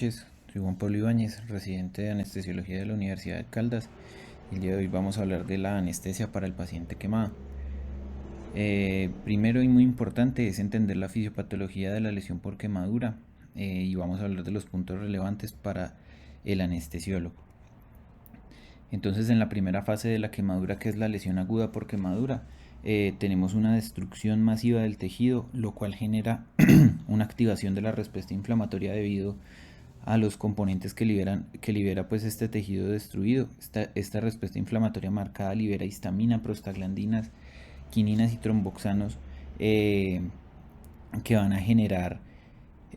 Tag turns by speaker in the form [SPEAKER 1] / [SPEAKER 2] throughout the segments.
[SPEAKER 1] noches, soy Juan Pablo Ibáñez, residente de anestesiología de la Universidad de Caldas. El día de hoy vamos a hablar de la anestesia para el paciente quemado. Primero y muy importante es entender la fisiopatología de la lesión por quemadura y vamos a hablar de los puntos relevantes para el anestesiólogo. Entonces, en la primera fase de la quemadura, que es la lesión aguda por quemadura, tenemos una destrucción masiva del tejido, lo cual genera una activación de la respuesta inflamatoria debido a los componentes que libera pues este tejido destruido. Esta respuesta inflamatoria marcada libera histamina, prostaglandinas, quininas y tromboxanos eh, que van a generar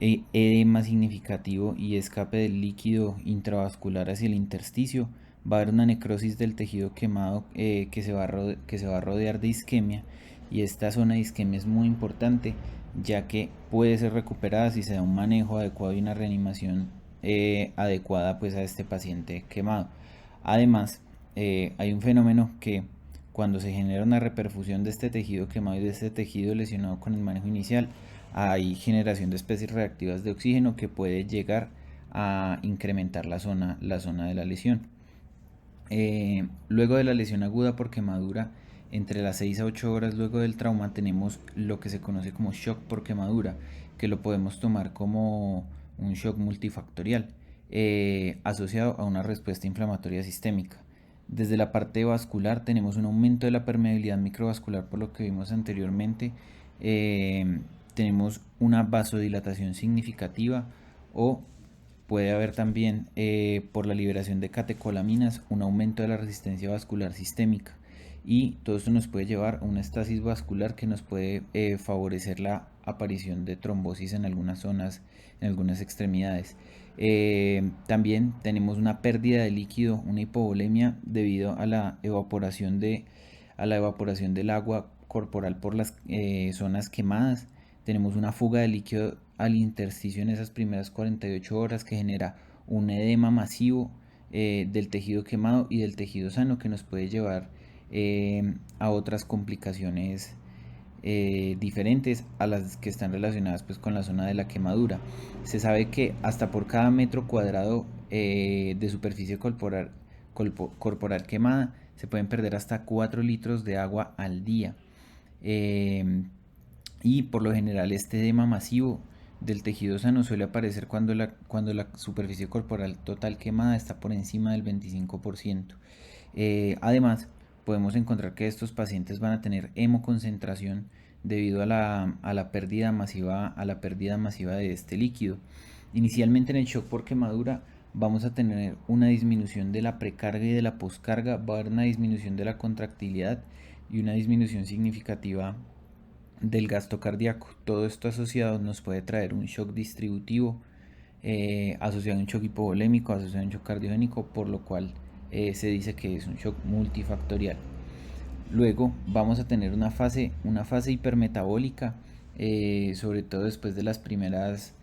[SPEAKER 1] edema significativo y escape del líquido intravascular hacia el intersticio. Va a haber una necrosis del tejido quemado que se va a rodear de isquemia, y esta zona de isquemia es muy importante ya que puede ser recuperada si se da un manejo adecuado y una reanimación adecuada pues a este paciente quemado. Además, hay un fenómeno que cuando se genera una reperfusión de este tejido quemado y de este tejido lesionado con el manejo inicial, hay generación de especies reactivas de oxígeno que puede llegar a incrementar la zona de la lesión. Luego de la lesión aguda por quemadura, entre las 6 a 8 horas luego del trauma, tenemos lo que se conoce como shock por quemadura, que lo podemos tomar como un shock multifactorial asociado a una respuesta inflamatoria sistémica. Desde la parte vascular tenemos un aumento de la permeabilidad microvascular, por lo que vimos anteriormente. Tenemos una vasodilatación significativa, o puede haber también por la liberación de catecolaminas un aumento de la resistencia vascular sistémica, y todo esto nos puede llevar a una estasis vascular que nos puede favorecer la aparición de trombosis en algunas zonas, en algunas extremidades. También tenemos una pérdida de líquido, una hipovolemia debido a la evaporación del agua corporal por las zonas quemadas. Tenemos una fuga de líquido al intersticio en esas primeras 48 horas que genera un edema masivo del tejido quemado y del tejido sano, que nos puede llevar a otras complicaciones diferentes a las que están relacionadas pues con la zona de la quemadura. Se sabe que hasta por cada metro cuadrado de superficie corporal quemada se pueden perder hasta 4 litros de agua al día. Y por lo general este edema masivo del tejido sano suele aparecer cuando la superficie corporal total quemada está por encima del 25%. Además, podemos encontrar que estos pacientes van a tener hemoconcentración debido a la pérdida masiva de este líquido. Inicialmente en el shock por quemadura vamos a tener una disminución de la precarga y de la poscarga, va a haber una disminución de la contractilidad y una disminución significativa del gasto cardíaco. Todo esto asociado nos puede traer un shock distributivo, asociado a un shock hipovolémico, asociado a un shock cardiogénico, por lo cual se dice que es un shock multifactorial. Luego vamos a tener una fase hipermetabólica, sobre todo después de las primeras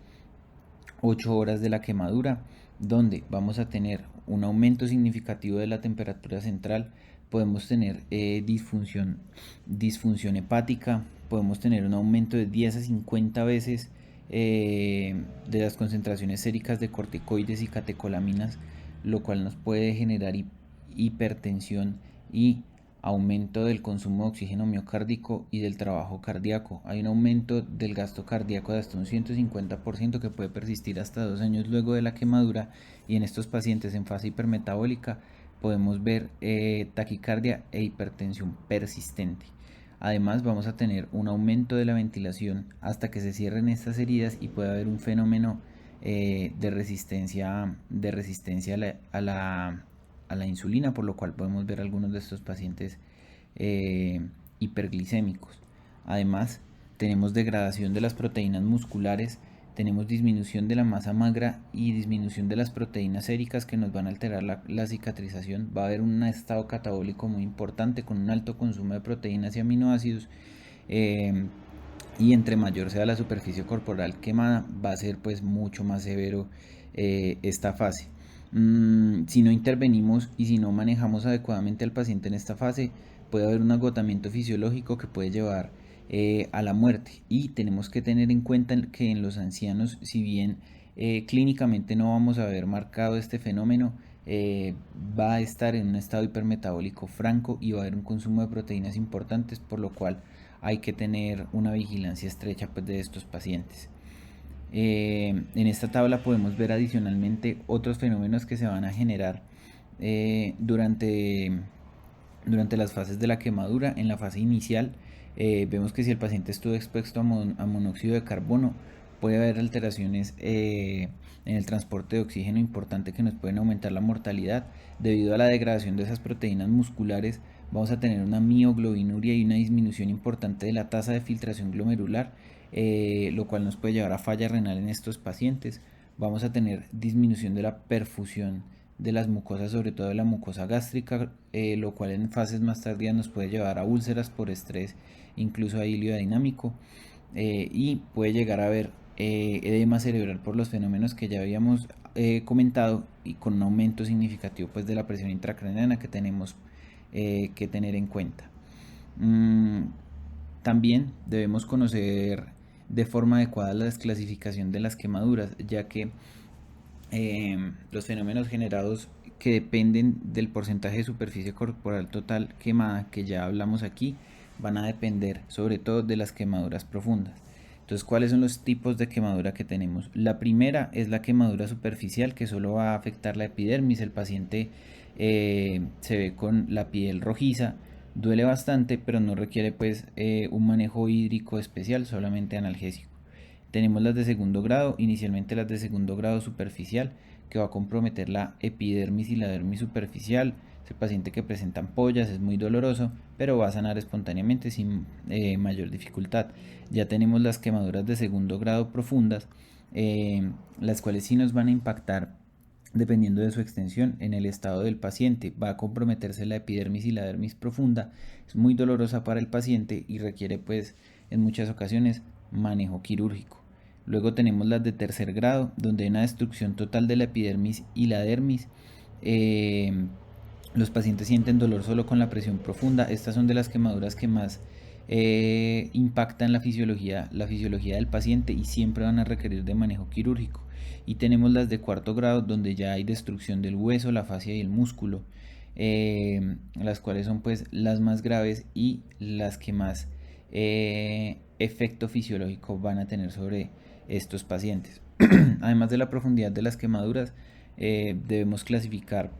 [SPEAKER 1] 8 horas de la quemadura, donde vamos a tener un aumento significativo de la temperatura central. Podemos tener disfunción hepática, podemos tener un aumento de 10 a 50 veces de las concentraciones séricas de corticoides y catecolaminas, lo cual nos puede generar hipertensión y aumento del consumo de oxígeno miocárdico y del trabajo cardíaco. Hay un aumento del gasto cardíaco de hasta un 150% que puede persistir hasta 2 años luego de la quemadura, y en estos pacientes en fase hipermetabólica podemos ver taquicardia e hipertensión persistente. Además, vamos a tener un aumento de la ventilación hasta que se cierren estas heridas, y puede haber un fenómeno de resistencia a la insulina, por lo cual podemos ver algunos de estos pacientes hiperglicémicos. Además, tenemos degradación de las proteínas musculares, tenemos disminución de la masa magra y disminución de las proteínas séricas que nos van a alterar la cicatrización. Va a haber un estado catabólico muy importante con un alto consumo de proteínas y aminoácidos, y entre mayor sea la superficie corporal quemada, va a ser pues mucho más severo esta fase. Si no intervenimos y si no manejamos adecuadamente al paciente en esta fase, puede haber un agotamiento fisiológico que puede llevar a la muerte. Y tenemos que tener en cuenta que en los ancianos, si bien clínicamente no vamos a ver marcado este fenómeno. Va a estar en un estado hipermetabólico franco y va a haber un consumo de proteínas importantes, por lo cual hay que tener una vigilancia estrecha pues, de estos pacientes. En esta tabla podemos ver adicionalmente otros fenómenos que se van a generar durante las fases de la quemadura. En la fase inicial vemos que si el paciente estuvo expuesto a monóxido de carbono, puede haber alteraciones en el transporte de oxígeno importante que nos pueden aumentar la mortalidad. Debido a la degradación de esas proteínas musculares, vamos a tener una mioglobinuria y una disminución importante de la tasa de filtración glomerular, lo cual nos puede llevar a falla renal en estos pacientes. Vamos a tener disminución de la perfusión de las mucosas, sobre todo de la mucosa gástrica, lo cual en fases más tardías nos puede llevar a úlceras por estrés, incluso a ilio dinámico, y puede llegar a haber edema cerebral por los fenómenos que ya habíamos comentado, y con un aumento significativo pues, de la presión intracraneana que tenemos que tener en cuenta. También debemos conocer de forma adecuada la desclasificación de las quemaduras, ya que los fenómenos generados que dependen del porcentaje de superficie corporal total quemada que ya hablamos aquí van a depender sobre todo de las quemaduras profundas. Entonces, ¿cuáles son los tipos de quemadura que tenemos? La primera es la quemadura superficial, que solo va a afectar la epidermis. El paciente se ve con la piel rojiza, duele bastante, pero no requiere pues un manejo hídrico especial, solamente analgésico. Tenemos las de segundo grado, inicialmente las de segundo grado superficial, que va a comprometer la epidermis y la dermis superficial. Ese paciente que presenta ampollas es muy doloroso, pero va a sanar espontáneamente sin mayor dificultad. Ya tenemos las quemaduras de segundo grado profundas, las cuales sí nos van a impactar dependiendo de su extensión en el estado del paciente. Va a comprometerse la epidermis y la dermis profunda, es muy dolorosa para el paciente y requiere pues en muchas ocasiones manejo quirúrgico. Luego tenemos las de tercer grado, donde hay una destrucción total de la epidermis y la dermis. Los pacientes sienten dolor solo con la presión profunda. Estas son de las quemaduras que más impactan la fisiología del paciente y siempre van a requerir de manejo quirúrgico. Y tenemos las de cuarto grado, donde ya hay destrucción del hueso, la fascia y el músculo, las cuales son pues las más graves y las que más efecto fisiológico van a tener sobre estos pacientes. Además de la profundidad de las quemaduras, debemos clasificar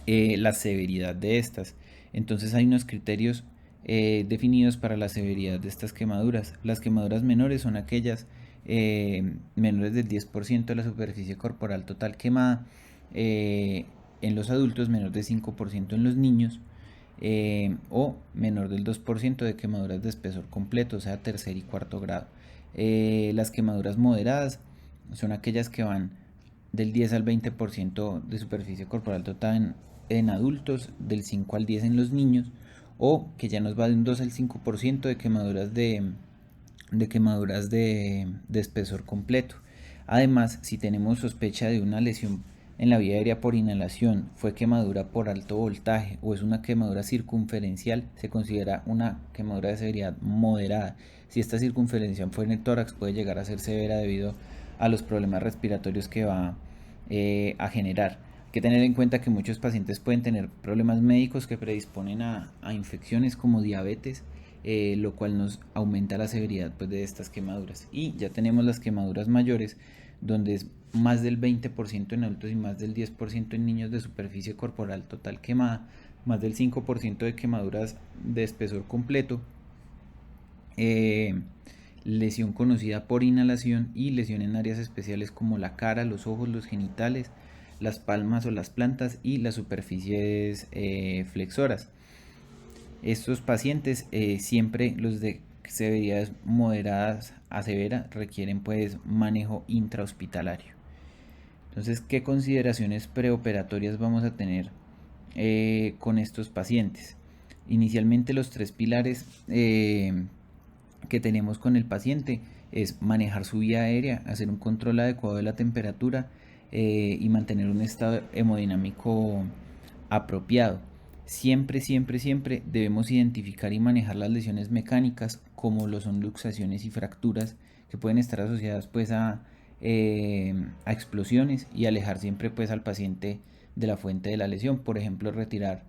[SPEAKER 1] la severidad de estas. Entonces hay unos criterios definidos para la severidad de estas quemaduras. Las quemaduras menores son aquellas menores del 10% de la superficie corporal total quemada en los adultos, menor del 5% en los niños, o menor del 2% de quemaduras de espesor completo, o sea, tercer y cuarto grado. Las quemaduras moderadas son aquellas que van del 10 al 20% de superficie corporal total en adultos, del 5 al 10 en los niños, o que ya nos va de un 2 al 5% de quemaduras de espesor completo. Además, si tenemos sospecha de una lesión en la vía aérea por inhalación, fue quemadura por alto voltaje o es una quemadura circunferencial, se considera una quemadura de severidad moderada. Si esta circunferencial fue en el tórax, puede llegar a ser severa debido a los problemas respiratorios que va a generar. Hay que tener en cuenta que muchos pacientes pueden tener problemas médicos que predisponen a infecciones como diabetes, lo cual nos aumenta la severidad pues, de estas quemaduras. Y ya tenemos las quemaduras mayores, donde es más del 20% en adultos y más del 10% en niños de superficie corporal total quemada, más del 5% de quemaduras de espesor completo, lesión conocida por inhalación y lesión en áreas especiales como la cara, los ojos, los genitales, las palmas o las plantas y las superficies flexoras. Estos pacientes, siempre los de severidades moderadas a severa, requieren pues manejo intrahospitalario. Entonces, ¿qué consideraciones preoperatorias vamos a tener con estos pacientes? Inicialmente los tres pilares que tenemos con el paciente es manejar su vía aérea, hacer un control adecuado de la temperatura y mantener un estado hemodinámico apropiado. Siempre, siempre, siempre debemos identificar y manejar las lesiones mecánicas como lo son luxaciones y fracturas que pueden estar asociadas pues a a explosiones y alejar siempre pues al paciente de la fuente de la lesión. Por ejemplo, retirar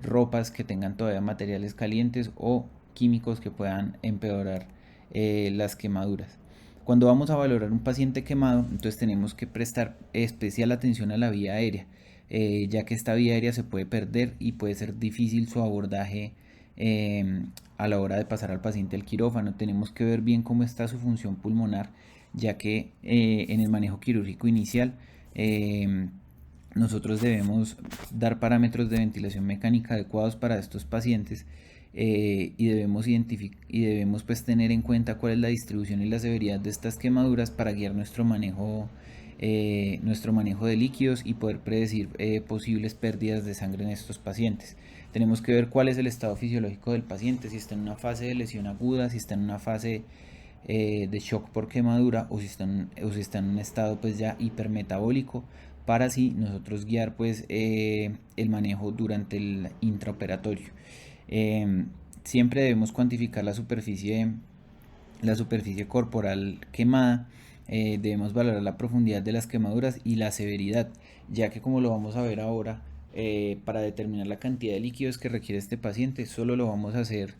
[SPEAKER 1] ropas que tengan todavía materiales calientes o químicos que puedan empeorar las quemaduras. Cuando vamos a valorar un paciente quemado, entonces tenemos que prestar especial atención a la vía aérea, ya que esta vía aérea se puede perder y puede ser difícil su abordaje a la hora de pasar al paciente al quirófano. Tenemos que ver bien cómo está su función pulmonar, ya que en el manejo quirúrgico inicial nosotros debemos dar parámetros de ventilación mecánica adecuados para estos pacientes y debemos pues tener en cuenta cuál es la distribución y la severidad de estas quemaduras para guiar nuestro manejo de líquidos y poder predecir posibles pérdidas de sangre en estos pacientes. Tenemos que ver cuál es el estado fisiológico del paciente, si está en una fase de lesión aguda, si está en una fase de shock por quemadura o si está en un estado pues ya hipermetabólico, para así nosotros guiar pues el manejo durante el intraoperatorio. Siempre debemos cuantificar la superficie corporal quemada. Debemos valorar la profundidad de las quemaduras y la severidad, ya que como lo vamos a ver ahora, para determinar la cantidad de líquidos que requiere este paciente solo lo vamos a hacer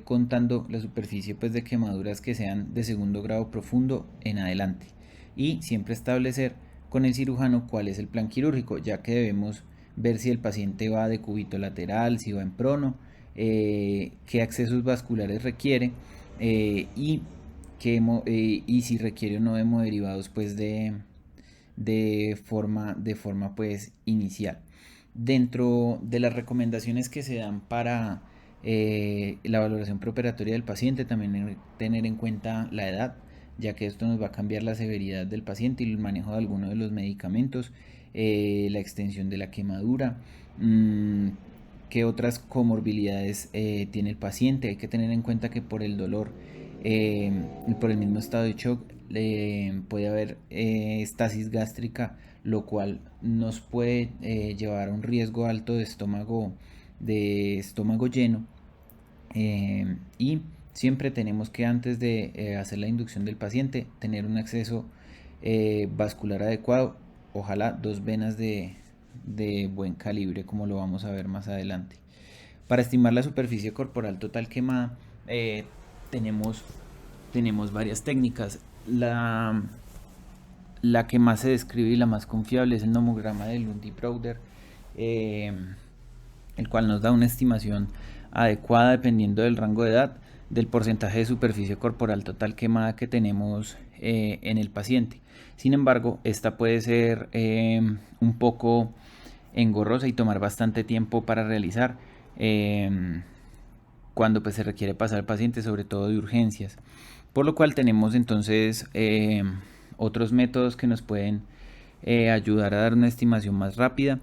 [SPEAKER 1] contando la superficie pues de quemaduras que sean de segundo grado profundo en adelante, y siempre establecer con el cirujano cuál es el plan quirúrgico, ya que debemos ver si el paciente va de cúbito lateral, si va en prono, qué accesos vasculares requiere y si requiere o no hemoderivados pues de forma pues inicial. Dentro de las recomendaciones que se dan para la valoración preoperatoria del paciente, también tener en cuenta la edad, ya que esto nos va a cambiar la severidad del paciente y el manejo de algunos de los medicamentos, la extensión de la quemadura, qué otras comorbilidades tiene el paciente. Hay que tener en cuenta que por el dolor y por el mismo estado de shock puede haber estasis gástrica, lo cual nos puede llevar a un riesgo alto de estómago lleno. Y siempre tenemos que, antes de hacer la inducción del paciente, tener un acceso vascular adecuado, ojalá 2 venas de buen calibre, como lo vamos a ver más adelante. Para estimar la superficie corporal total quemada, tenemos varias técnicas. La que más se describe y la más confiable es el nomograma de Lundy-Browder, el cual nos da una estimación adecuada dependiendo del rango de edad del porcentaje de superficie corporal total quemada que tenemos en el paciente. Sin embargo, esta puede ser un poco engorrosa y tomar bastante tiempo para realizar cuando pues se requiere pasar al paciente, sobre todo de urgencias, por lo cual tenemos entonces otros métodos que nos pueden ayudar a dar una estimación más rápida.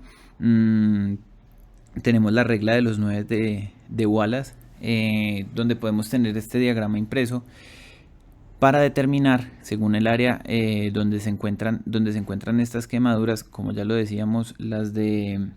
[SPEAKER 1] Tenemos la regla de los 9 de Wallace, donde podemos tener este diagrama impreso para determinar, según el área donde se encuentran estas quemaduras, como ya lo decíamos, las de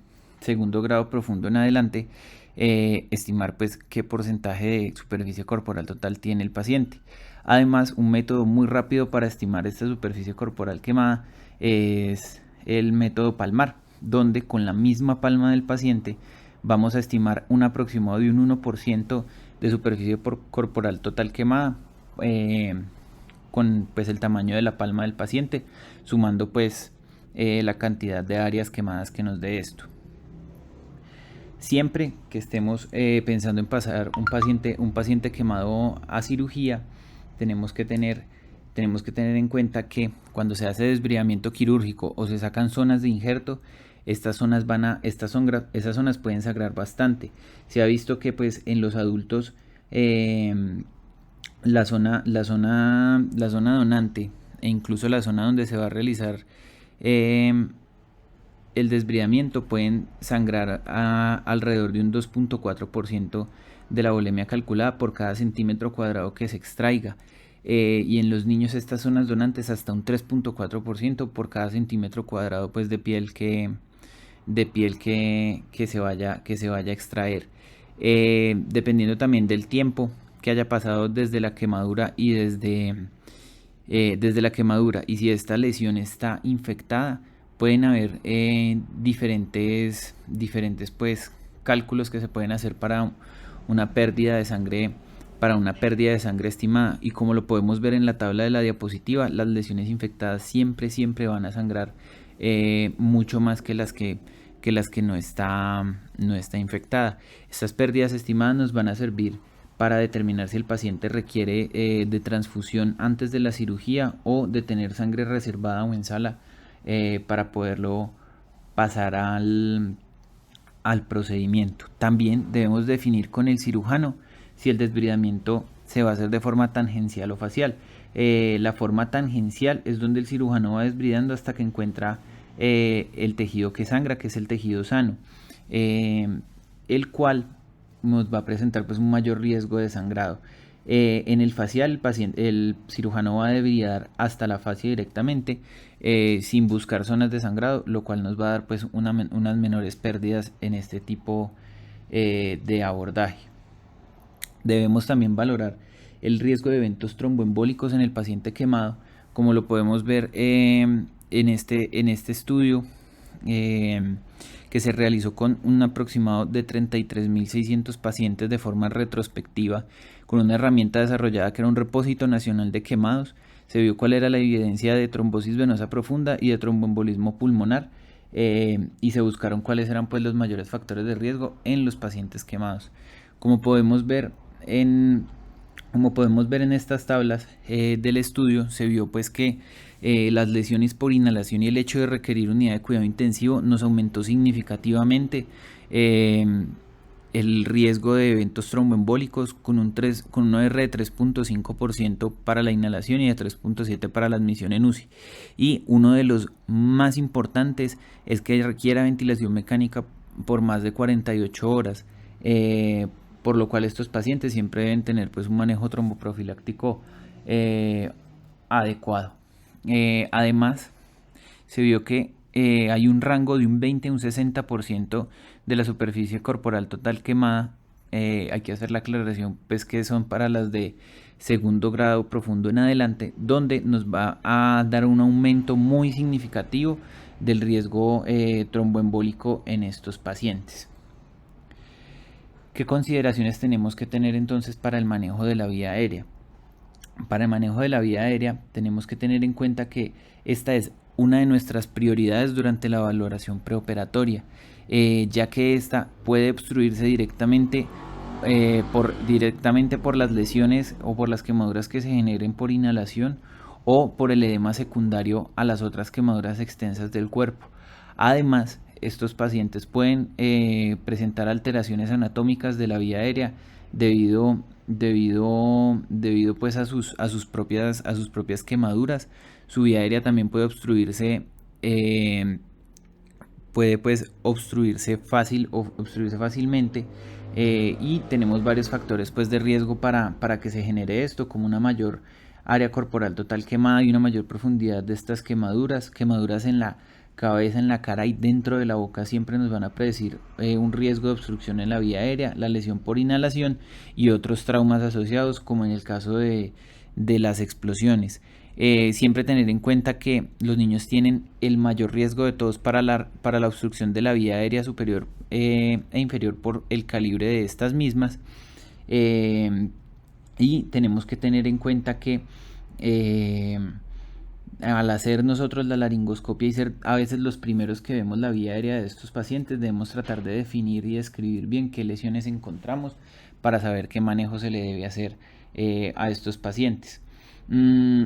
[SPEAKER 1] segundo grado profundo en adelante, estimar pues qué porcentaje de superficie corporal total tiene el paciente. Además, un método muy rápido para estimar esta superficie corporal quemada es el método palmar, donde con la misma palma del paciente vamos a estimar un aproximado de un 1% de superficie corporal total quemada, con pues el tamaño de la palma del paciente, sumando pues la cantidad de áreas quemadas que nos dé esto. Siempre que estemos pensando en pasar un paciente quemado a cirugía, tenemos que tener en cuenta que cuando se hace desbridamiento quirúrgico o se sacan zonas de injerto, esas zonas pueden sangrar bastante. Se ha visto que pues en los adultos la zona donante e incluso la zona donde se va a realizar el desbridamiento pueden sangrar alrededor de un 2.4% de la volemia calculada por cada centímetro cuadrado que se extraiga. Y en los niños estas zonas donantes hasta un 3.4% por cada centímetro cuadrado pues de piel que se vaya a extraer. Dependiendo también del tiempo que haya pasado desde la quemadura y desde desde la quemadura, y si esta lesión está infectada, pueden haber diferentes pues cálculos que se pueden hacer una pérdida de sangre para una pérdida de sangre estimada, y como lo podemos ver en la tabla de la diapositiva, las lesiones infectadas siempre van a sangrar mucho más que las que no está infectada. Estas pérdidas estimadas nos van a servir para determinar si el paciente requiere de transfusión antes de la cirugía o de tener sangre reservada o en sala para poderlo pasar al procedimiento. También debemos definir con el cirujano si el desbridamiento se va a hacer de forma tangencial o facial. La forma tangencial es donde el cirujano va desbridando hasta que encuentra el tejido que sangra, que es el tejido sano, el cual nos va a presentar pues un mayor riesgo de sangrado. En el facial, el cirujano va a debridar hasta la fascia directamente, sin buscar zonas de sangrado, lo cual nos va a dar pues unas menores pérdidas en este tipo de abordaje. Debemos también valorar el riesgo de eventos tromboembólicos en el paciente quemado, como lo podemos ver en este estudio que se realizó con un aproximado de 33.600 pacientes de forma retrospectiva, con una herramienta desarrollada que era un repósito nacional de quemados. Se vio cuál era la evidencia de trombosis venosa profunda y de tromboembolismo pulmonar, y se buscaron cuáles eran pues los mayores factores de riesgo en los pacientes quemados. Como podemos ver en estas tablas del estudio, se vio pues que las lesiones por inhalación y el hecho de requerir unidad de cuidado intensivo nos aumentó significativamente el riesgo de eventos tromboembólicos, con un R de 3.5% para la inhalación y de 3.7% para la admisión en UCI. Y uno de los más importantes es que requiera ventilación mecánica por más de 48 horas, por lo cual estos pacientes siempre deben tener pues un manejo tromboprofiláctico adecuado. Además, se vio que hay un rango de un 20 a un 60% de la superficie corporal total quemada. Hay que hacer la aclaración pues que son para las de segundo grado profundo en adelante, donde nos va a dar un aumento muy significativo del riesgo tromboembólico en estos pacientes. ¿Qué consideraciones tenemos que tener entonces para el manejo de la vía aérea? Para el manejo de la vía aérea tenemos que tener en cuenta que esta es una de nuestras prioridades durante la valoración preoperatoria, ya que esta puede obstruirse directamente por las lesiones o por las quemaduras que se generen por inhalación o por el edema secundario a las otras quemaduras extensas del cuerpo. Además, estos pacientes pueden presentar alteraciones anatómicas de la vía aérea debido pues a sus propias quemaduras. Su vía aérea también puede obstruirse, fácilmente, y tenemos varios factores pues de riesgo para que se genere esto, como una mayor área corporal total quemada y una mayor profundidad de estas quemaduras en la cabeza, en la cara y dentro de la boca siempre nos van a predecir un riesgo de obstrucción en la vía aérea, la lesión por inhalación y otros traumas asociados, como en el caso de las explosiones. Siempre tener en cuenta que los niños tienen el mayor riesgo de todos para la obstrucción de la vía aérea superior e inferior por el calibre de estas mismas, y tenemos que tener en cuenta que al hacer nosotros la laringoscopia y ser a veces los primeros que vemos la vía aérea de estos pacientes, debemos tratar de definir y describir bien qué lesiones encontramos para saber qué manejo se le debe hacer a estos pacientes.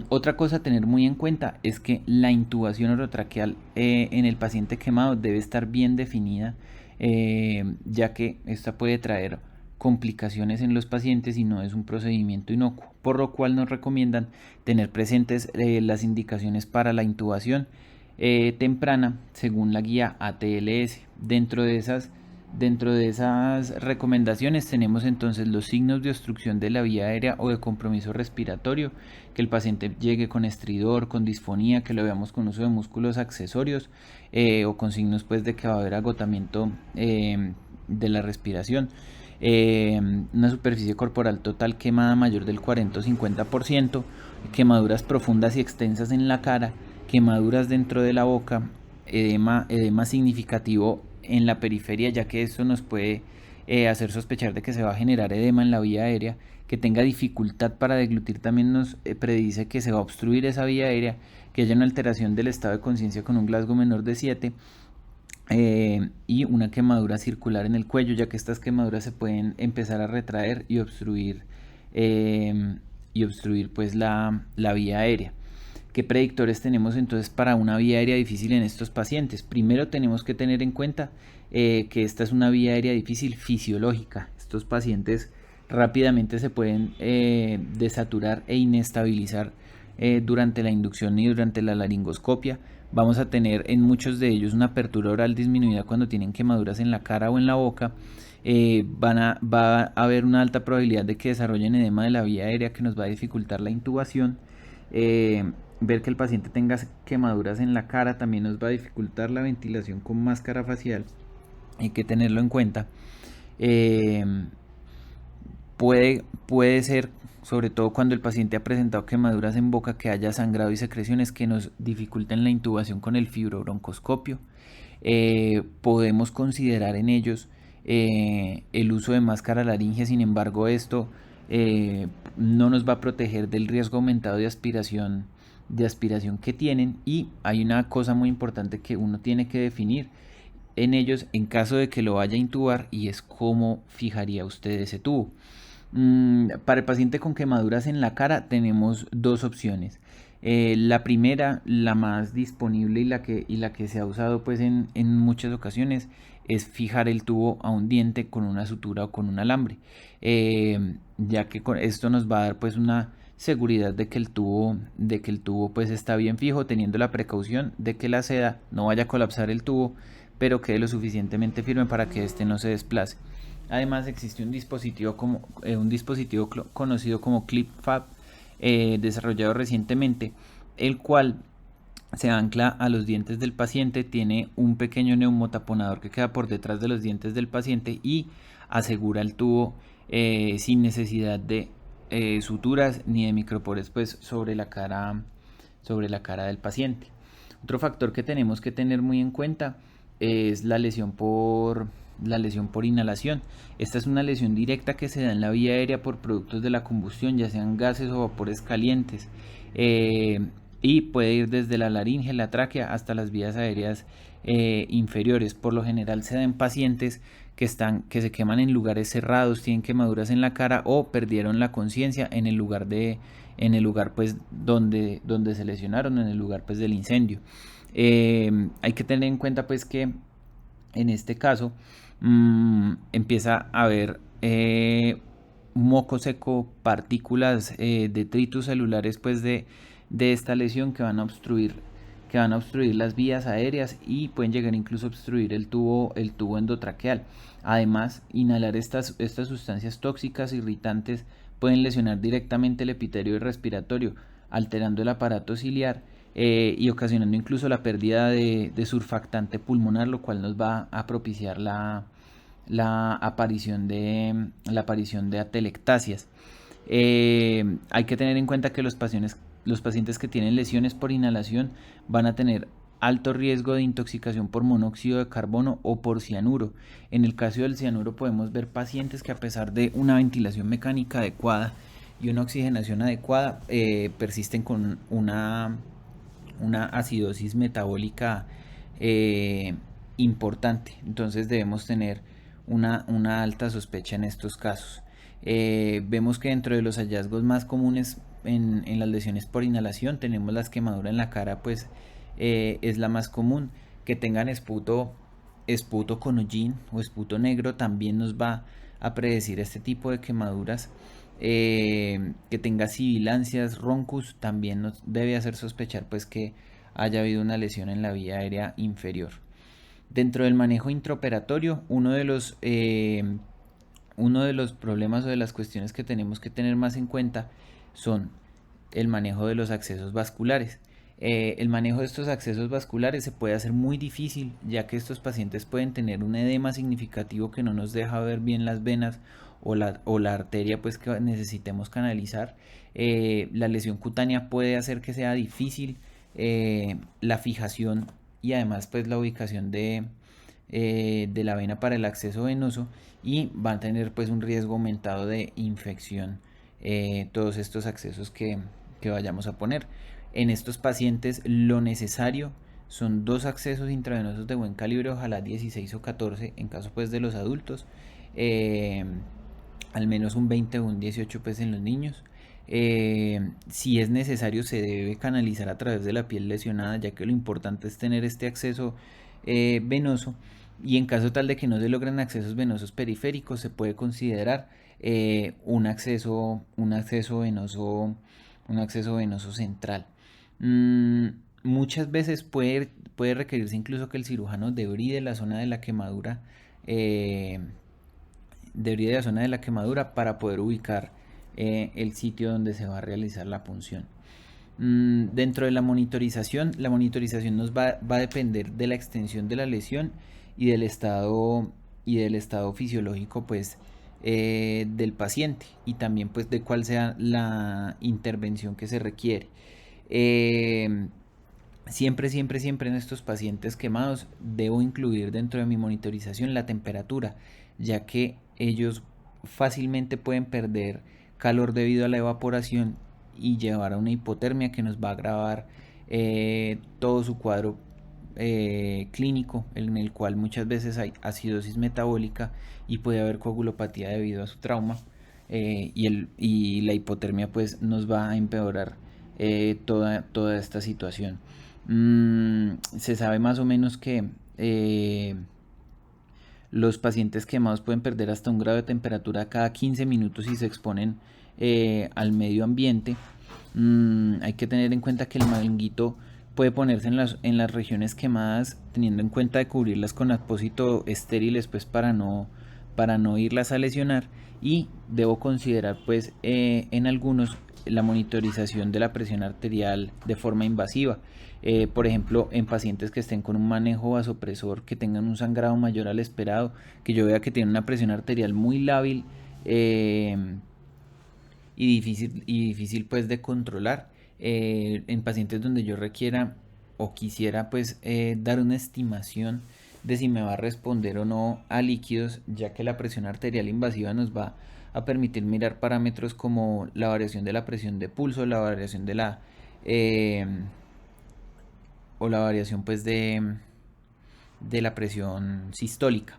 [SPEAKER 1] Otra cosa a tener muy en cuenta es que la intubación orotraqueal en el paciente quemado debe estar bien definida, ya que esta puede traer complicaciones en los pacientes y no es un procedimiento inocuo, por lo cual nos recomiendan tener presentes las indicaciones para la intubación temprana según la guía ATLS. Dentro de esas recomendaciones tenemos entonces los signos de obstrucción de la vía aérea o de compromiso respiratorio, que el paciente llegue con estridor, con disfonía, que lo veamos con uso de músculos accesorios o con signos pues de que va a haber agotamiento de la respiración. Una superficie corporal total quemada mayor del 40 o 50%, quemaduras profundas y extensas en la cara, quemaduras dentro de la boca, edema significativo en la periferia, ya que esto nos puede hacer sospechar de que se va a generar edema en la vía aérea, que tenga dificultad para deglutir también nos predice que se va a obstruir esa vía aérea, que haya una alteración del estado de conciencia con un Glasgow menor de 7, y una quemadura circular en el cuello, ya que estas quemaduras se pueden empezar a retraer y obstruir pues la vía aérea. ¿Qué predictores tenemos entonces para una vía aérea difícil en estos pacientes? Primero tenemos que tener en cuenta que esta es una vía aérea difícil fisiológica. Estos pacientes rápidamente se pueden desaturar e inestabilizar durante la inducción y durante la laringoscopia. Vamos a tener en muchos de ellos una apertura oral disminuida cuando tienen quemaduras en la cara o en la boca. Va a haber una alta probabilidad de que desarrollen edema de la vía aérea que nos va a dificultar la intubación. Ver que el paciente tenga quemaduras en la cara también nos va a dificultar la ventilación con máscara facial. Hay que tenerlo en cuenta. Eh, puede ser, sobre todo cuando el paciente ha presentado quemaduras en boca, que haya sangrado y secreciones que nos dificulten la intubación con el fibrobroncoscopio. Podemos considerar en ellos el uso de máscara laringe. Sin embargo, esto no nos va a proteger del riesgo aumentado de aspiración que tienen. Y hay una cosa muy importante que uno tiene que definir en ellos en caso de que lo vaya a intubar, y es cómo fijaría usted ese tubo. Para el paciente con quemaduras en la cara tenemos dos opciones. La primera, la más disponible y la que se ha usado pues en muchas ocasiones, es fijar el tubo a un diente con una sutura o con un alambre, ya que con esto nos va a dar pues una seguridad de que el tubo pues está bien fijo, teniendo la precaución de que la seda no vaya a colapsar el tubo, pero quede lo suficientemente firme para que este no se desplace. Además existe un dispositivo conocido como ClipFab, desarrollado recientemente, el cual se ancla a los dientes del paciente, tiene un pequeño neumotaponador que queda por detrás de los dientes del paciente y asegura el tubo sin necesidad de suturas ni de micropores pues sobre la cara del paciente. Otro factor que tenemos que tener muy en cuenta es la lesión por inhalación. Esta es una lesión directa que se da en la vía aérea por productos de la combustión, ya sean gases o vapores calientes, y puede ir desde la laringe, la tráquea, hasta las vías aéreas inferiores. Por lo general se da en pacientes que se queman en lugares cerrados, tienen quemaduras en la cara o perdieron la conciencia en el lugar pues donde se lesionaron, en el lugar pues del incendio. Hay que tener en cuenta pues que en este caso empieza a haber moco seco, partículas, detritus celulares pues de esta lesión que van a obstruir las vías aéreas y pueden llegar incluso a obstruir el tubo endotraqueal. Además, inhalar estas sustancias tóxicas irritantes pueden lesionar directamente el epitelio respiratorio, alterando el aparato ciliar y ocasionando incluso la pérdida de surfactante pulmonar, lo cual nos va a propiciar la aparición de atelectasias. Hay que tener en cuenta que los pacientes que tienen lesiones por inhalación van a tener alto riesgo de intoxicación por monóxido de carbono o por cianuro. En el caso del cianuro podemos ver pacientes que, a pesar de una ventilación mecánica adecuada y una oxigenación adecuada, persisten con una acidosis metabólica importante. Entonces debemos tener una alta sospecha en estos casos. Vemos que dentro de los hallazgos más comunes en las lesiones por inhalación tenemos las quemaduras en la cara, pues es la más común. Que tengan esputo con hollín o esputo negro también nos va a predecir este tipo de quemaduras. Que tenga sibilancias, roncus, también nos debe hacer sospechar pues que haya habido una lesión en la vía aérea inferior. Dentro del manejo intraoperatorio, uno de los problemas o de las cuestiones que tenemos que tener más en cuenta son el manejo de los accesos vasculares. El manejo de estos accesos vasculares se puede hacer muy difícil, ya que estos pacientes pueden tener un edema significativo que no nos deja ver bien las venas o la arteria pues que necesitemos canalizar. La lesión cutánea puede hacer que sea difícil la fijación y además pues la ubicación de la vena para el acceso venoso, y van a tener pues un riesgo aumentado de infección todos estos accesos que vayamos a poner. En estos pacientes lo necesario son 2 accesos intravenosos de buen calibre, ojalá 16 o 14 en caso pues de los adultos, eh, al menos un 20 o un 18 pues en los niños. Si es necesario se debe canalizar a través de la piel lesionada, ya que lo importante es tener este acceso venoso, y en caso tal de que no se logren accesos venosos periféricos se puede considerar un acceso venoso central. Mm, Muchas veces puede requerirse incluso que el cirujano debride la zona de la quemadura, eh, para poder ubicar el sitio donde se va a realizar la punción. Dentro de la monitorización va a depender de la extensión de la lesión y y del estado fisiológico pues del paciente, y también pues de cuál sea la intervención que se requiere. Eh, siempre en estos pacientes quemados debo incluir dentro de mi monitorización la temperatura, ya que ellos fácilmente pueden perder calor debido a la evaporación y llevar a una hipotermia que nos va a agravar todo su cuadro clínico, en el cual muchas veces hay acidosis metabólica y puede haber coagulopatía debido a su trauma, y la hipotermia pues nos va a empeorar toda esta situación. Se sabe más o menos que los pacientes quemados pueden perder hasta 1 grado de temperatura cada 15 minutos si se exponen al medio ambiente. Hay que tener en cuenta que el manguito puede ponerse en las regiones quemadas, teniendo en cuenta de cubrirlas con apósito estériles pues para no irlas a lesionar, y debo considerar pues en algunos la monitorización de la presión arterial de forma invasiva. Por ejemplo, en pacientes que estén con un manejo vasopresor, que tengan un sangrado mayor al esperado, que yo vea que tienen una presión arterial muy lábil y difícil pues de controlar, en pacientes donde yo requiera o quisiera pues dar una estimación de si me va a responder o no a líquidos, ya que la presión arterial invasiva nos va a permitir mirar parámetros como la variación de la presión de pulso, la variación de eh, la variación pues de la presión sistólica.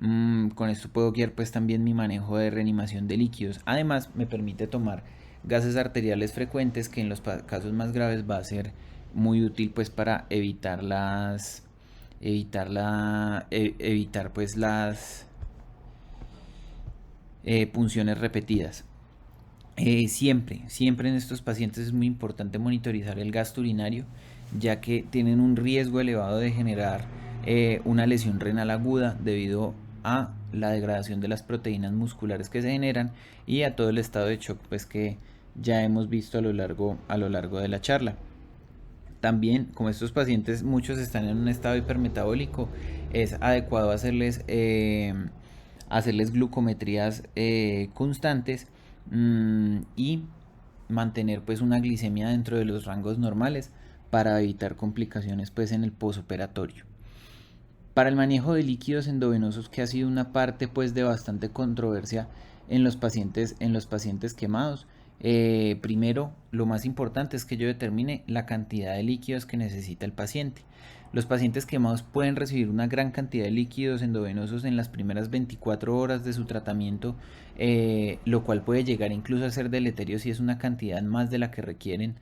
[SPEAKER 1] Con esto puedo guiar pues también mi manejo de reanimación de líquidos. Además me permite tomar gases arteriales frecuentes, que en los casos más graves va a ser muy útil pues para evitar pues las punciones repetidas. Siempre en estos pacientes es muy importante monitorizar el gasto urinario, ya que tienen un riesgo elevado de generar una lesión renal aguda debido a la degradación de las proteínas musculares que se generan y a todo el estado de shock pues que ya hemos visto a lo largo de la charla. También, como estos pacientes muchos están en un estado hipermetabólico, es adecuado hacerles glucometrías constantes, y mantener pues una glicemia dentro de los rangos normales para evitar complicaciones pues en el posoperatorio. Para el manejo de líquidos endovenosos, que ha sido una parte pues de bastante controversia en los pacientes quemados, primero lo más importante es que yo determine la cantidad de líquidos que necesita el paciente. Los pacientes quemados pueden recibir una gran cantidad de líquidos endovenosos en las primeras 24 horas de su tratamiento, lo cual puede llegar incluso a ser deleterio si es una cantidad más de la que requieren,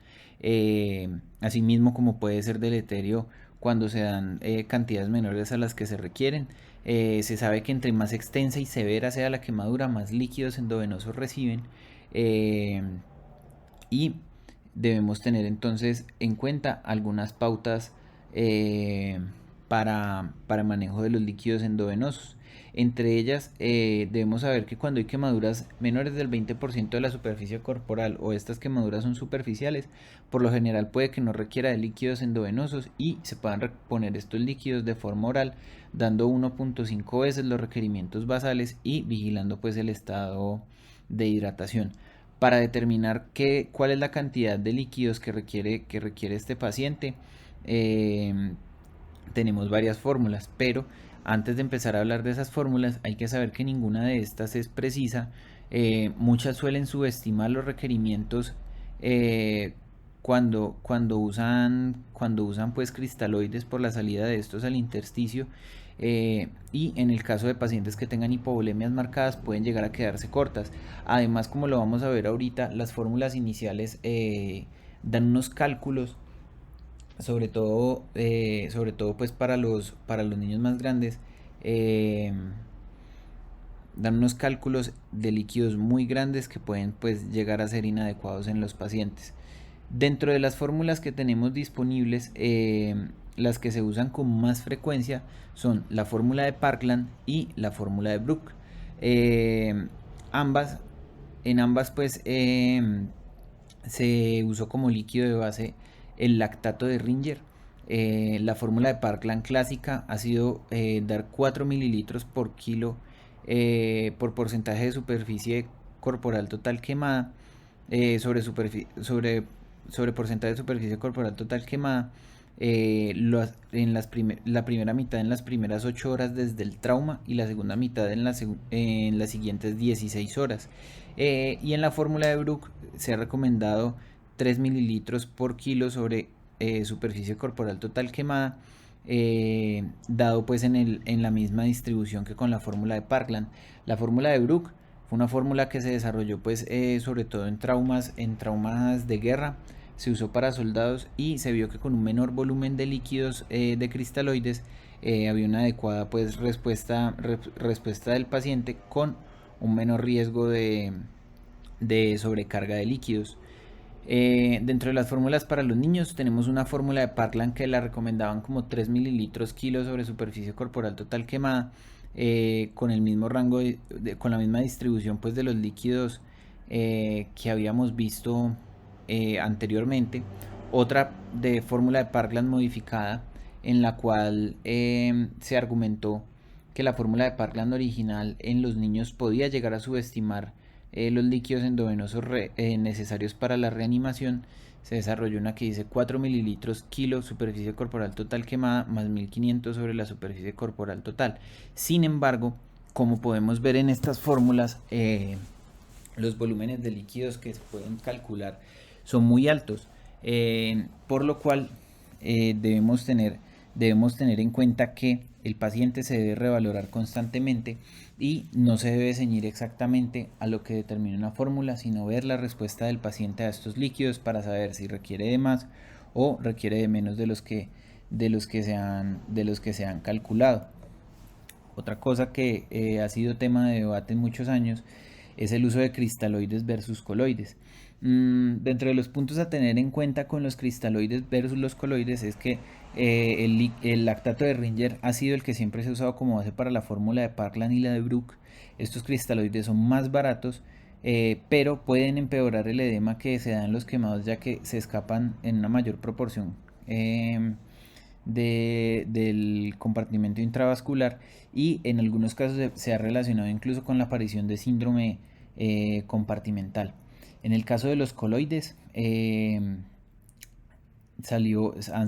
[SPEAKER 1] asimismo como puede ser deleterio cuando se dan cantidades menores a las que se requieren. Se sabe que entre más extensa y severa sea la quemadura, más líquidos endovenosos reciben, eh, y debemos tener entonces en cuenta algunas pautas para manejo de los líquidos endovenosos. Entre ellas, debemos saber que cuando hay quemaduras menores del 20% de la superficie corporal o estas quemaduras son superficiales, por lo general puede que no requiera de líquidos endovenosos y se puedan reponer estos líquidos de forma oral, dando 1.5 veces los requerimientos basales y vigilando pues el estado de hidratación. Para determinar cuál es la cantidad de líquidos que requiere este paciente, eh, tenemos varias fórmulas, pero antes de empezar a hablar de esas fórmulas hay que saber que ninguna de estas es precisa. Muchas suelen subestimar los requerimientos eh, cuando usan pues cristaloides por la salida de estos al intersticio, y en el caso de pacientes que tengan hipovolemias marcadas pueden llegar a quedarse cortas. Además, como lo vamos a ver ahorita, las fórmulas iniciales dan unos cálculos, sobre todo pues para los niños más grandes, eh, dan unos cálculos de líquidos muy grandes que pueden pues llegar a ser inadecuados en los pacientes. Dentro de las fórmulas que tenemos disponibles, las que se usan con más frecuencia son la fórmula de Parkland y la fórmula de Brook. Eh, ambas, en ambas pues se usó como líquido de base el lactato de Ringer. La fórmula de Parkland clásica ha sido dar 4 mililitros por kilo por porcentaje de superficie corporal total quemada, sobre porcentaje de superficie corporal total quemada, la primera mitad en las primeras 8 horas desde el trauma y la segunda mitad en las siguientes 16 horas. Y en la fórmula de Brook se ha recomendado 3 mililitros por kilo sobre superficie corporal total quemada, dado pues en la misma distribución que con la fórmula de Parkland. La fórmula de Brook fue una fórmula que se desarrolló pues sobre todo en traumas de guerra. Se usó para soldados y se vio que con un menor volumen de líquidos de cristaloides había una adecuada pues respuesta del paciente con un menor riesgo de sobrecarga de líquidos. Dentro de las fórmulas para los niños tenemos una fórmula de Parkland que la recomendaban como 3 mililitros kilo sobre superficie corporal total quemada, con el mismo rango con la misma distribución pues de los líquidos que habíamos visto anteriormente. Otra de fórmula de Parkland modificada, en la cual se argumentó que la fórmula de Parkland original en los niños podía llegar a subestimar los líquidos endovenosos necesarios para la reanimación. Se desarrolló una que dice 4 mililitros kilo superficie corporal total quemada más 1500 sobre la superficie corporal total. Sin embargo, como podemos ver en estas fórmulas, los volúmenes de líquidos que se pueden calcular son muy altos, por lo cual debemos tener en cuenta que el paciente se debe revalorar constantemente y no se debe ceñir exactamente a lo que determina una fórmula, sino ver la respuesta del paciente a estos líquidos para saber si requiere de más o requiere de menos de los que se han calculado. Otra cosa que ha sido tema de debate en muchos años es el uso de cristaloides versus coloides. Dentro de los puntos a tener en cuenta con los cristaloides versus los coloides es que el lactato de Ringer ha sido el que siempre se ha usado como base para la fórmula de Parkland y la de Brook. Estos cristaloides son más baratos, pero pueden empeorar el edema que se da en los quemados, ya que se escapan en una mayor proporción del compartimento intravascular, y en algunos casos se ha relacionado incluso con la aparición de síndrome compartimental. En el caso de los coloides, han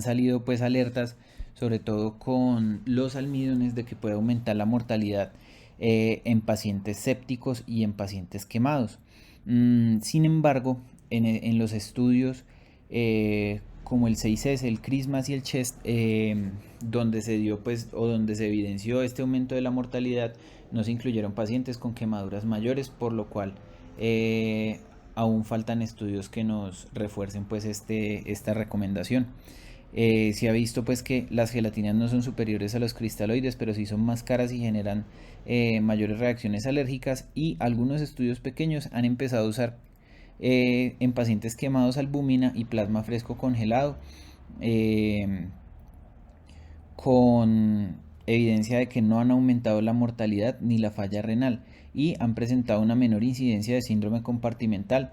[SPEAKER 1] salido pues alertas, sobre todo con los almidones, de que puede aumentar la mortalidad en pacientes sépticos y en pacientes quemados. Sin embargo, en los estudios como el 6S, el CRISMAS y el CHEST, donde se dio pues o donde se evidenció este aumento de la mortalidad, no se incluyeron pacientes con quemaduras mayores, por lo cual aún faltan estudios que nos refuercen pues esta recomendación. Se ha visto pues que las gelatinas no son superiores a los cristaloides, pero sí son más caras y generan mayores reacciones alérgicas, y algunos estudios pequeños han empezado a usar en pacientes quemados albúmina y plasma fresco congelado, con evidencia de que no han aumentado la mortalidad ni la falla renal y han presentado una menor incidencia de síndrome compartimental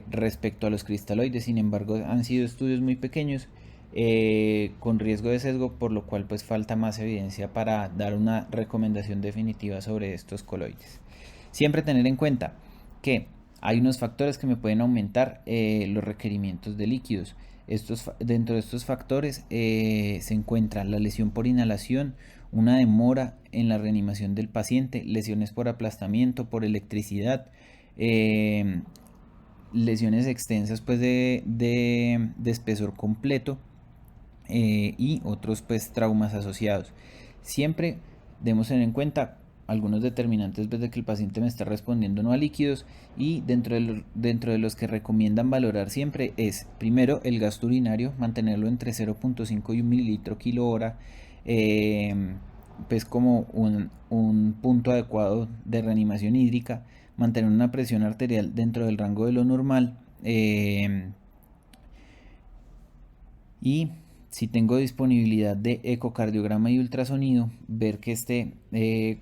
[SPEAKER 1] respecto a los cristaloides. Sin embargo, han sido estudios muy pequeños con riesgo de sesgo, por lo cual pues falta más evidencia para dar una recomendación definitiva sobre estos coloides. Siempre tener en cuenta que hay unos factores que me pueden aumentar los requerimientos de líquidos. Dentro de estos factores se encuentra la lesión por inhalación, una demora en la reanimación del paciente, lesiones por aplastamiento, por electricidad, lesiones extensas pues de espesor completo y otros pues traumas asociados. Siempre debemos tener en cuenta algunos determinantes desde que el paciente me está respondiendo no a líquidos, y dentro de los que recomiendan valorar siempre es primero el gasto urinario, mantenerlo entre 0.5 y 1 mililitro kilo hora, pues como un punto adecuado de reanimación hídrica, mantener una presión arterial dentro del rango de lo normal, y si tengo disponibilidad de ecocardiograma y ultrasonido, ver que esté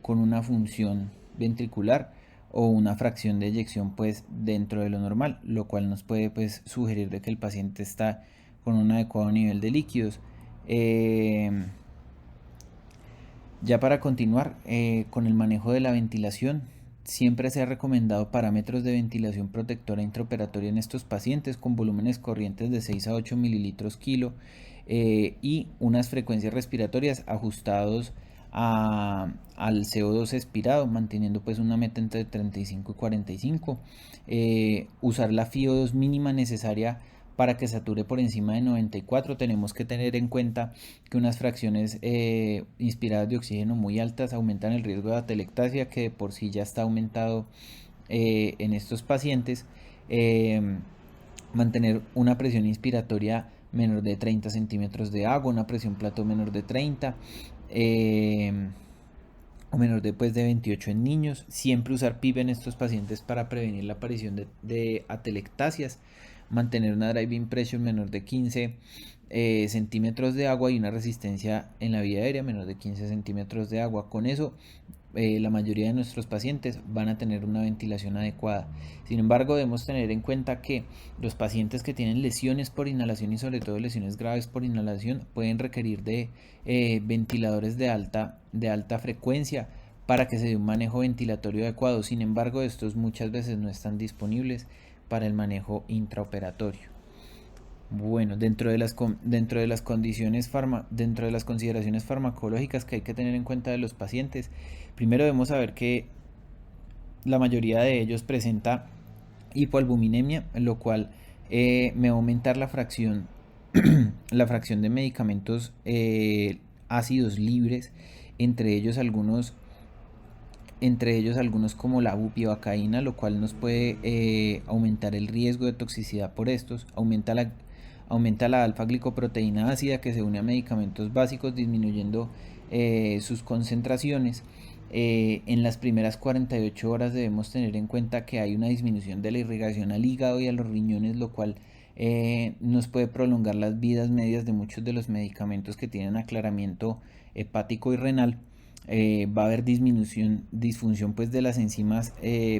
[SPEAKER 1] con una función ventricular o una fracción de eyección pues dentro de lo normal, lo cual nos puede pues sugerir de que el paciente está con un adecuado nivel de líquidos. Ya para continuar con el manejo de la ventilación, siempre se ha recomendado parámetros de ventilación protectora intraoperatoria en estos pacientes con volúmenes corrientes de 6 a 8 mililitros kilo y unas frecuencias respiratorias ajustados al CO2 expirado, manteniendo pues una meta entre 35 y 45. Usar la FiO2 mínima necesaria para que sature por encima de 94. Tenemos que tener en cuenta que unas fracciones inspiradas de oxígeno muy altas aumentan el riesgo de atelectasia, que de por sí ya está aumentado en estos pacientes. Mantener una presión inspiratoria menor de 30 centímetros de agua, una presión plató menor de 30 o menor de 28 en niños. Siempre usar PIB en estos pacientes para prevenir la aparición de atelectasias. Mantener una driving pressure menor de 15 centímetros de agua y una resistencia en la vía aérea menor de 15 centímetros de agua. Con eso la mayoría de nuestros pacientes van a tener una ventilación adecuada. Sin embargo, debemos tener en cuenta que los pacientes que tienen lesiones por inhalación y sobre todo lesiones graves por inhalación pueden requerir de ventiladores de alta frecuencia para que se dé un manejo ventilatorio adecuado. Sin embargo, estos muchas veces no están disponibles para el manejo intraoperatorio. Bueno, dentro de las consideraciones farmacológicas que hay que tener en cuenta de los pacientes, primero debemos saber que la mayoría de ellos presenta hipoalbuminemia, lo cual me va a aumentar la fracción, la fracción de medicamentos ácidos libres, entre ellos algunos como la bupivacaína, lo cual nos puede aumentar el riesgo de toxicidad por estos. Aumenta la alfa-glicoproteína ácida, que se une a medicamentos básicos disminuyendo sus concentraciones. En las primeras 48 horas debemos tener en cuenta que hay una disminución de la irrigación al hígado y a los riñones, lo cual nos puede prolongar las vidas medias de muchos de los medicamentos que tienen aclaramiento hepático y renal. Va a haber disfunción pues de las enzimas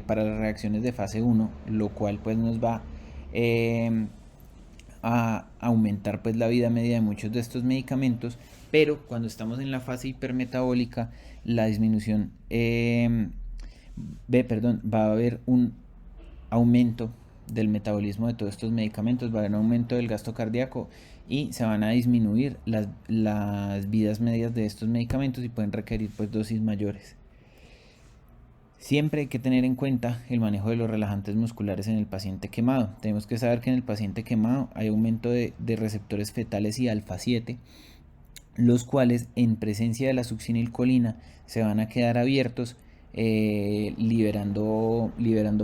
[SPEAKER 1] para las reacciones de fase 1, lo cual pues nos va a aumentar pues la vida media de muchos de estos medicamentos. Pero cuando estamos en la fase hipermetabólica, la disminución va a haber un aumento del metabolismo de todos estos medicamentos, va a haber un aumento del gasto cardíaco y se van a disminuir las vidas medias de estos medicamentos y pueden requerir pues dosis mayores. Siempre hay que tener en cuenta el manejo de los relajantes musculares en el paciente quemado. Tenemos que saber que en el paciente quemado hay aumento de receptores fetales y alfa 7, los cuales en presencia de la succinilcolina se van a quedar abiertos, liberando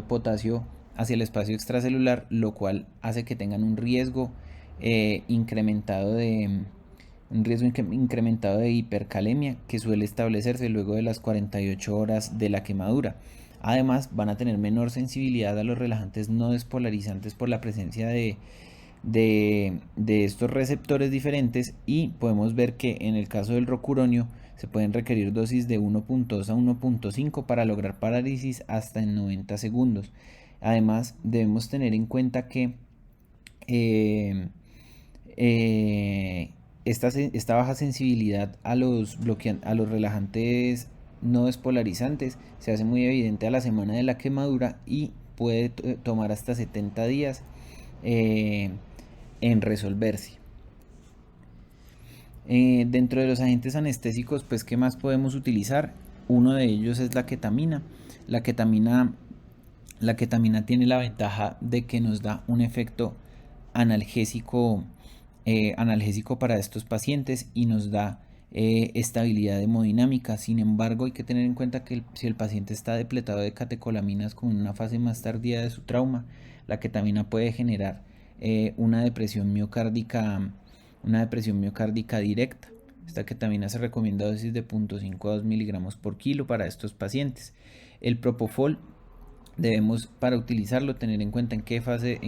[SPEAKER 1] potasio hacia el espacio extracelular, lo cual hace que tengan un riesgo incrementado de hipercalemia, que suele establecerse luego de las 48 horas de la quemadura. Además, van a tener menor sensibilidad a los relajantes no despolarizantes por la presencia de de estos receptores diferentes, y podemos ver que en el caso del rocuronio se pueden requerir dosis de 1.2 a 1.5 para lograr parálisis hasta en 90 segundos. Además, debemos tener en cuenta que eh, esta baja sensibilidad a a los relajantes no despolarizantes se hace muy evidente a la semana de la quemadura y puede tomar hasta 70 días eh, en resolverse. Dentro de los agentes anestésicos, pues, ¿qué más podemos utilizar? Uno de ellos es la ketamina. La ketamina, la ketamina tiene la ventaja de que nos da un efecto analgésico, analgésico para estos pacientes, y nos da estabilidad hemodinámica. Sin embargo, hay que tener en cuenta que si el paciente está depletado de catecolaminas con una fase más tardía de su trauma, la ketamina puede generar una depresión miocárdica directa. Esta ketamina se recomienda dosis de 0.5 a 2 miligramos por kilo para estos pacientes. El propofol debemos, para utilizarlo, tener en cuenta en qué fase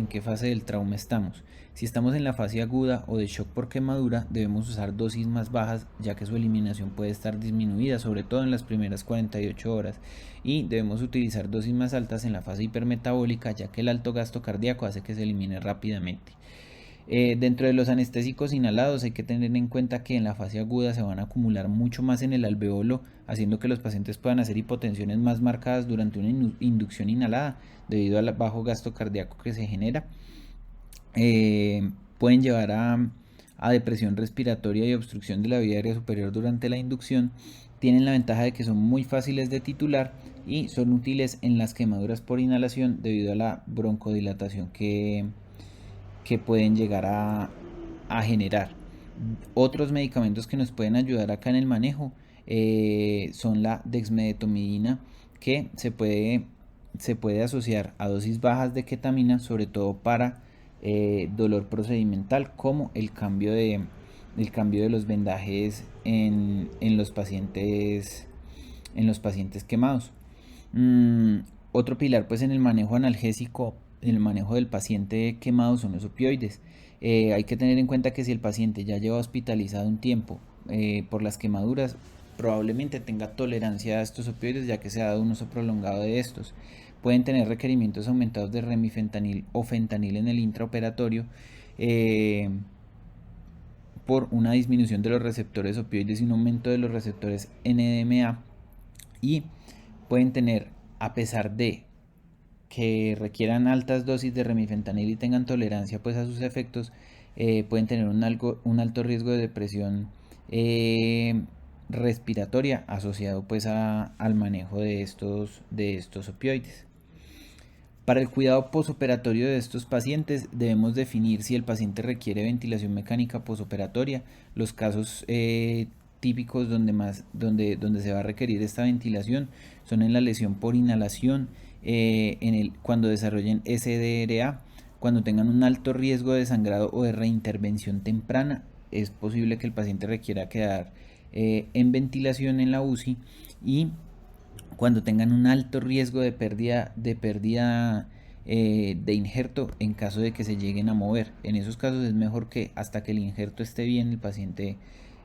[SPEAKER 1] del trauma estamos. Si estamos en la fase aguda o de shock por quemadura, debemos usar dosis más bajas, ya que su eliminación puede estar disminuida, sobre todo en las primeras 48 horas. Y debemos utilizar dosis más altas en la fase hipermetabólica, ya que el alto gasto cardíaco hace que se elimine rápidamente. Dentro de los anestésicos inhalados hay que tener en cuenta que en la fase aguda se van a acumular mucho más en el alveolo, haciendo que los pacientes puedan hacer hipotensiones más marcadas durante una inducción inhalada debido al bajo gasto cardíaco que se genera. Pueden llevar a depresión respiratoria y obstrucción de la vía aérea superior durante la inducción. Tienen la ventaja de que son muy fáciles de titular y son útiles en las quemaduras por inhalación debido a la broncodilatación que pueden llegar generar. Otros medicamentos que nos pueden ayudar acá en el manejo son la dexmedetomidina, que se puede asociar a dosis bajas de ketamina, sobre todo para dolor procedimental, como el cambio de los vendajes en los pacientes quemados. Otro pilar, pues, en el manejo analgésico, en el manejo del paciente quemado, son los opioides. Hay que tener en cuenta que si el paciente ya lleva hospitalizado un tiempo por las quemaduras, probablemente tenga tolerancia a estos opioides, ya que se ha dado un uso prolongado de estos. Pueden tener requerimientos aumentados de remifentanil o fentanil en el intraoperatorio por una disminución de los receptores opioides y un aumento de los receptores NMDA, y pueden tener, a pesar de que requieran altas dosis de remifentanil y tengan tolerancia, pues, a sus efectos, pueden tener un alto riesgo de depresión respiratoria asociado, pues, al manejo de estos opioides. Para el cuidado posoperatorio de estos pacientes, debemos definir si el paciente requiere ventilación mecánica posoperatoria. Los casos típicos donde se va a requerir esta ventilación son en la lesión por inhalación, cuando desarrollen SDRA, cuando tengan un alto riesgo de sangrado o de reintervención temprana. Es posible que el paciente requiera quedar en ventilación en la UCI, y cuando tengan un alto riesgo de pérdida de injerto en caso de que se lleguen a mover. En esos casos es mejor que hasta que el injerto esté bien, el paciente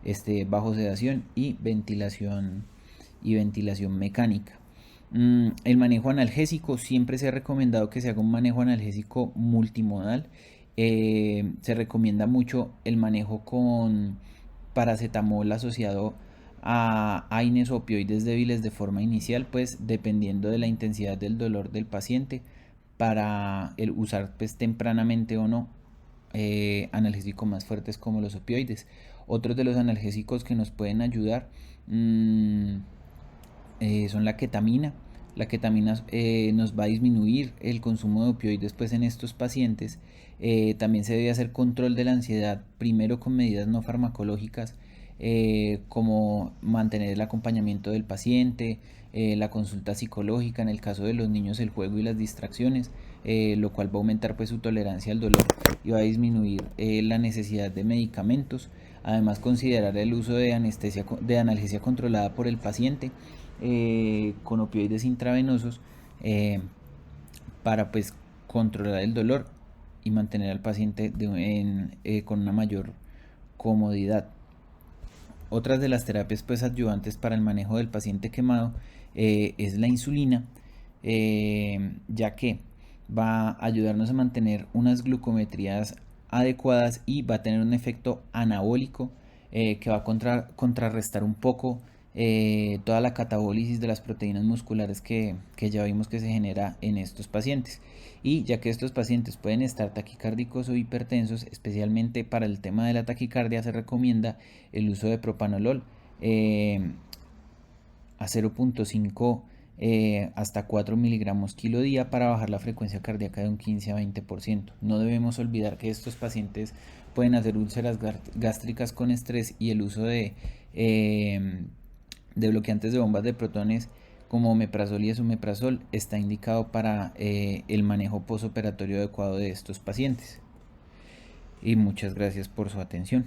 [SPEAKER 1] esté bajo sedación y ventilación mecánica. El manejo analgésico, siempre se ha recomendado que se haga un manejo analgésico multimodal. Se recomienda mucho el manejo con paracetamol asociado a AINES o opioides débiles de forma inicial, pues, dependiendo de la intensidad del dolor del paciente, para el usar, pues, tempranamente o no analgésicos más fuertes como los opioides. Otros de los analgésicos que nos pueden ayudar son la ketamina. La ketamina nos va a disminuir el consumo de opioides, pues, en estos pacientes. También se debe hacer control de la ansiedad, primero con medidas no farmacológicas, como mantener el acompañamiento del paciente, la consulta psicológica, en el caso de los niños el juego y las distracciones, lo cual va a aumentar, pues, su tolerancia al dolor y va a disminuir la necesidad de medicamentos. Además, considerar el uso de analgesia controlada por el paciente con opioides intravenosos para, pues, controlar el dolor y mantener al paciente con una mayor comodidad. Otras de las terapias pues ayudantes para el manejo del paciente quemado es la insulina, ya que va a ayudarnos a mantener unas glucometrías adecuadas y va a tener un efecto anabólico que va a contrarrestar un poco toda la catabólisis de las proteínas musculares que ya vimos que se genera en estos pacientes. Y ya que estos pacientes pueden estar taquicárdicos o hipertensos, especialmente para el tema de la taquicardia se recomienda el uso de propanolol a 0.5 hasta 4 miligramos kilo día para bajar la frecuencia cardíaca de un 15 a 20%. No debemos olvidar que estos pacientes pueden hacer úlceras gástricas con estrés y el uso de bloqueantes de bombas de protones como omeprazol y esomeprazol está indicado para el manejo postoperatorio adecuado de estos pacientes. Y muchas gracias por su atención.